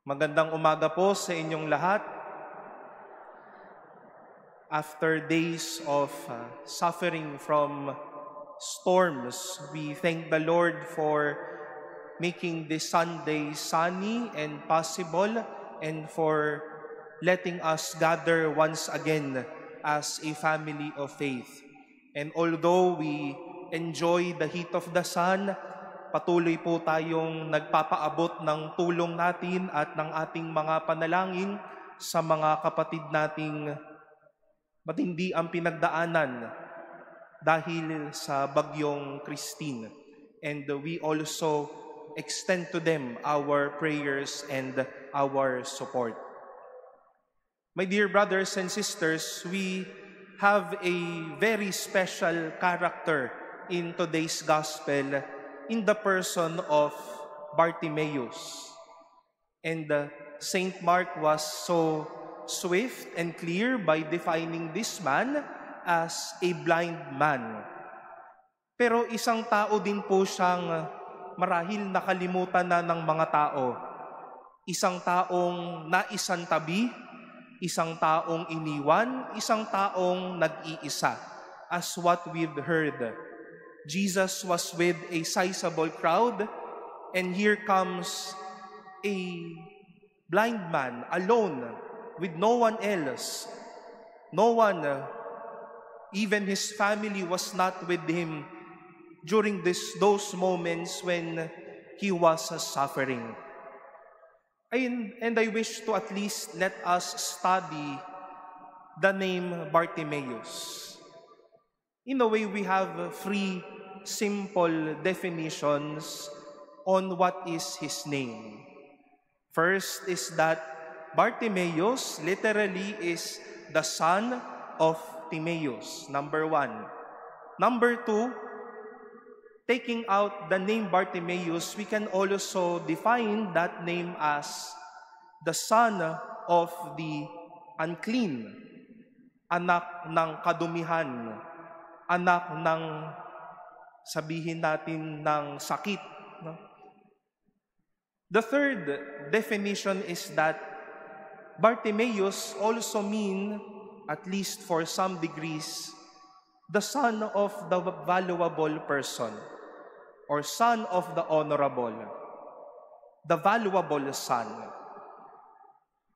Magandang umaga po sa inyong lahat. After days of suffering from storms, we thank the Lord for making this Sunday sunny and possible, and for letting us gather once again as a family of faith. And although we enjoy the heat of the sun, patuloy po tayong nagpapaabot ng tulong natin at ng ating mga panalangin sa mga kapatid nating matindi ang pinagdaanan dahil sa bagyong Christine. And we also extend to them our prayers and our support. My dear brothers and sisters, we have a very special character in today's gospel in the person of Bartimaeus. And Saint Mark was so swift and clear by defining this man as a blind man. Pero isang tao din po siyang marahil nakalimutan na ng mga tao. Isang taong naisantabi, isang taong iniwan, isang taong nag-iisa. As what we've heard, Jesus was with a sizable crowd, and here comes a blind man alone with no one else. No one, even his family was not with him during those moments when he was suffering. And I wish to at least let us study the name Bartimaeus. In a way, we have three simple definitions on what is his name. First is that Bartimaeus literally is the son of Timaeus, number one. Number two, taking out the name Bartimaeus, we can also define that name as the son of the unclean, anak ng kadumihan, anak ng, sabihin natin, ng sakit. No? The third definition is that Bartimaeus also mean, at least for some degrees, the son of the valuable person, or son of the honorable, the valuable son.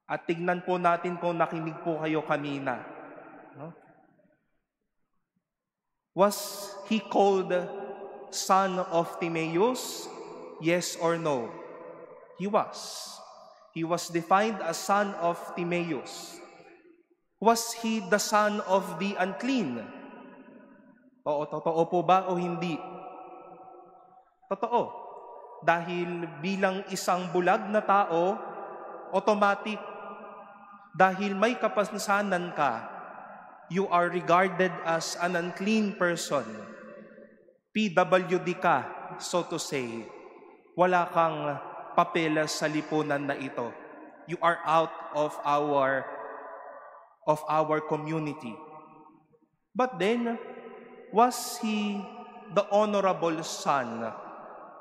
At tignan po natin kung nakinig po kayo kanina. No? Was he called son of Timaeus? Yes or no? He was. He was defined as son of Timaeus. Was he the son of the unclean? Oo, totoo po ba o hindi? Totoo. Dahil bilang isang bulag na tao, automatic, dahil may kapansanan ka, you are regarded as an unclean person. PWD ka, so to say. Wala kang papeles sa lipunan na ito. You are out of our community. But then, was he the honorable son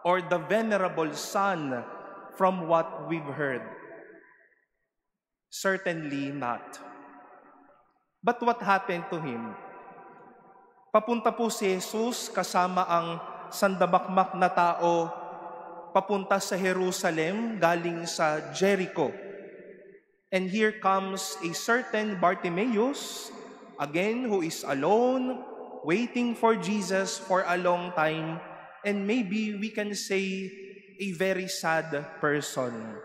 or the venerable son from what we've heard? Certainly not. But what happened to him? Papunta po si Jesus kasama ang sandabakmak na tao papunta sa Jerusalem galing sa Jericho. And here comes a certain Bartimaeus, again, who is alone, waiting for Jesus for a long time, and maybe we can say a very sad person.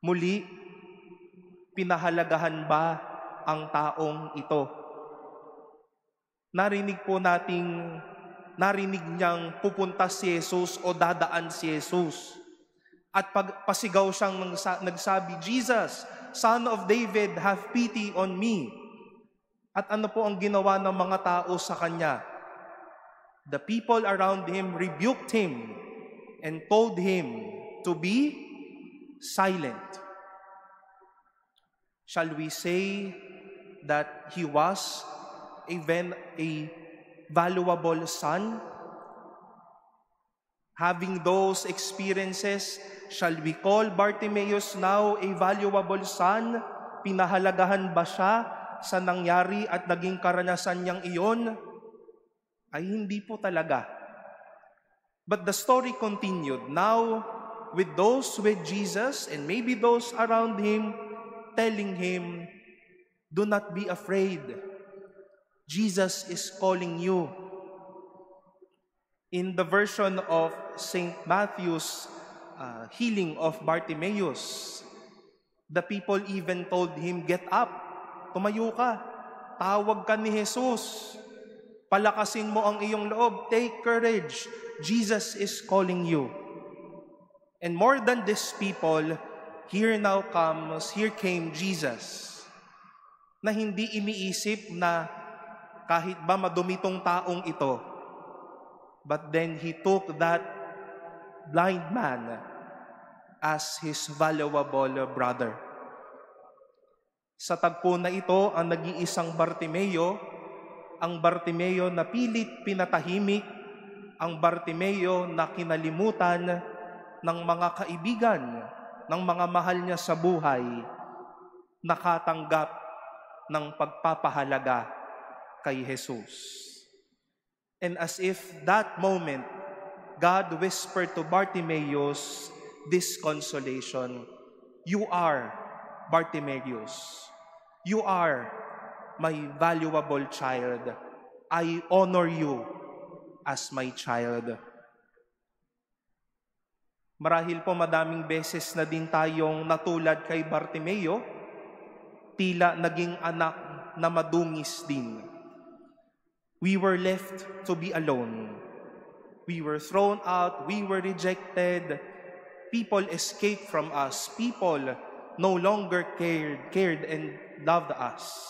Muli, pinahalagahan ba ang taong ito? Narinig niyang pupunta si Jesus o dadaan si Jesus. At pasigaw siyang nagsabi, Jesus, Son of David, have pity on me. At ano po ang ginawa ng mga tao sa kanya? The people around him rebuked him and told him to be silent. Shall we say that he was a valuable son? Having those experiences, shall we call Bartimaeus now a valuable son? Pinahalagahan ba siya sa nangyari at naging karanasan niyang iyon? Ay hindi po talaga. But the story continued. Now, with those with Jesus and maybe those around him, telling him, do not be afraid. Jesus is calling you. In the version of St. Matthew's healing of Bartimaeus, the people even told him, get up, tumayo ka, tawag ka ni Jesus, palakasin mo ang iyong loob, take courage, Jesus is calling you. And more than these people, here came Jesus, na hindi iniisip na kahit ba madumitong taong ito, but then He took that blind man as His valuable brother. Sa tagpo na ito, ang nag-iisang Bartimeo, ang Bartimeo na pilit pinatahimik, ang Bartimeo na kinalimutan ng mga kaibigan, ng mga mahal niya sa buhay, nakatanggap ng pagpapahalaga kay Jesus. And as if that moment, God whispered to Bartimaeus this consolation, you are Bartimaeus. You are my valuable child. I honor you as my child. Marahil po madaming beses na din tayong natulad kay Bartimeo, tila naging anak na madungis din. We were left to be alone. We were thrown out, we were rejected. People escaped from us. People no longer cared and loved us.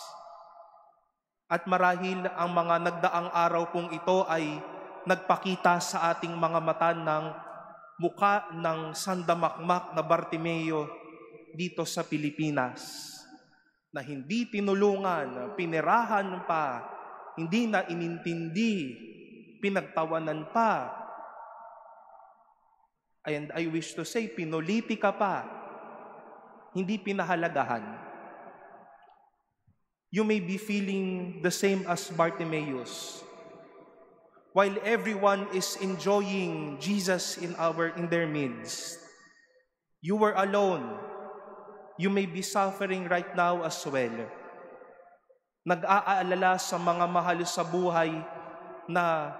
At marahil ang mga nagdaang araw pong ito ay nagpakita sa ating mga mata ng mukha ng sandamakmak na Bartimeo dito sa Pilipinas, na hindi tinulungan, pinirahan pa, hindi na inintindi, pinagtawanan pa, and I wish to say, pinulitika pa, hindi pinahalagahan. You may be feeling the same as Bartimaeus. While everyone is enjoying Jesus in their midst, you were alone. You may be suffering right now as well. Nag-aalala sa mga mahal sa buhay na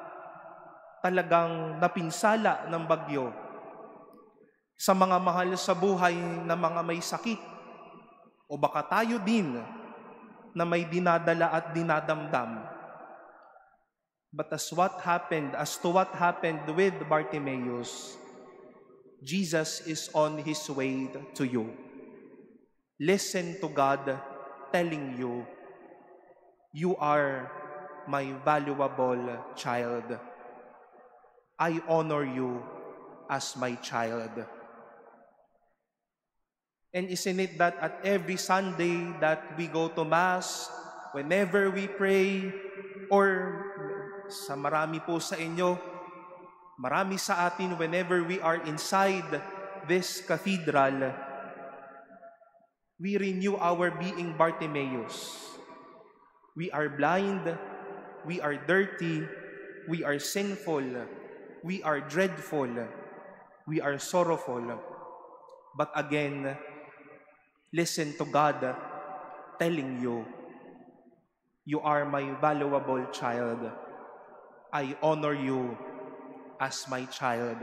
talagang napinsala ng bagyo. Sa mga mahal sa buhay na mga may sakit. O baka tayo din na may dinadala at dinadamdam. But as to what happened with Bartimaeus, Jesus is on His way to you. Listen to God telling you, you are my valuable child. I honor you as my child. And isn't it that at every Sunday that we go to Mass, whenever we pray, or sa marami po sa inyo, marami sa atin, whenever we are inside this cathedral, we renew our being Bartimaeus. We are blind, we are dirty, we are sinful, we are dreadful, we are sorrowful. But again, listen to God telling you, you are my valuable child. I honor you as my child.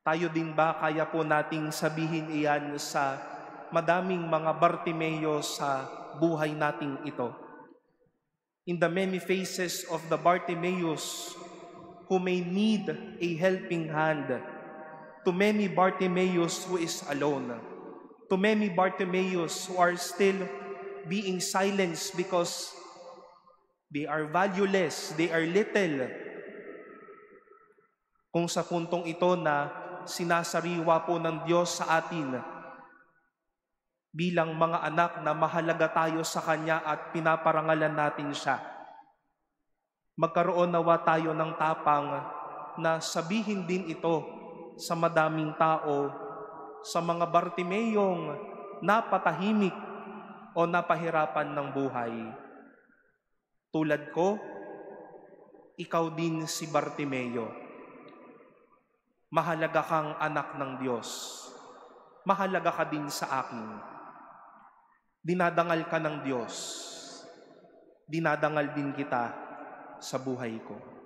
Tayo din ba kaya po nating sabihin iyan sa madaming mga Bartimeo sa buhay nating ito? In the many faces of the Bartimaeus who may need a helping hand, to many Bartimaeus who is alone, to many Bartimaeus who are still being silenced because they are valueless, they are little. Kung sa puntong ito na sinasariwa po ng Diyos sa atin bilang mga anak na mahalaga tayo sa Kanya at pinaparangalan natin siya. Magkaroon nawa tayo ng tapang na sabihin din ito sa madaming tao, sa mga Bartimeyong napatahimik o napahirapan ng buhay. Tulad ko, ikaw din si Bartimeo. Mahalaga kang anak ng Diyos. Mahalaga ka din sa akin. Dinadangal ka ng Diyos. Dinadangal din kita sa buhay ko.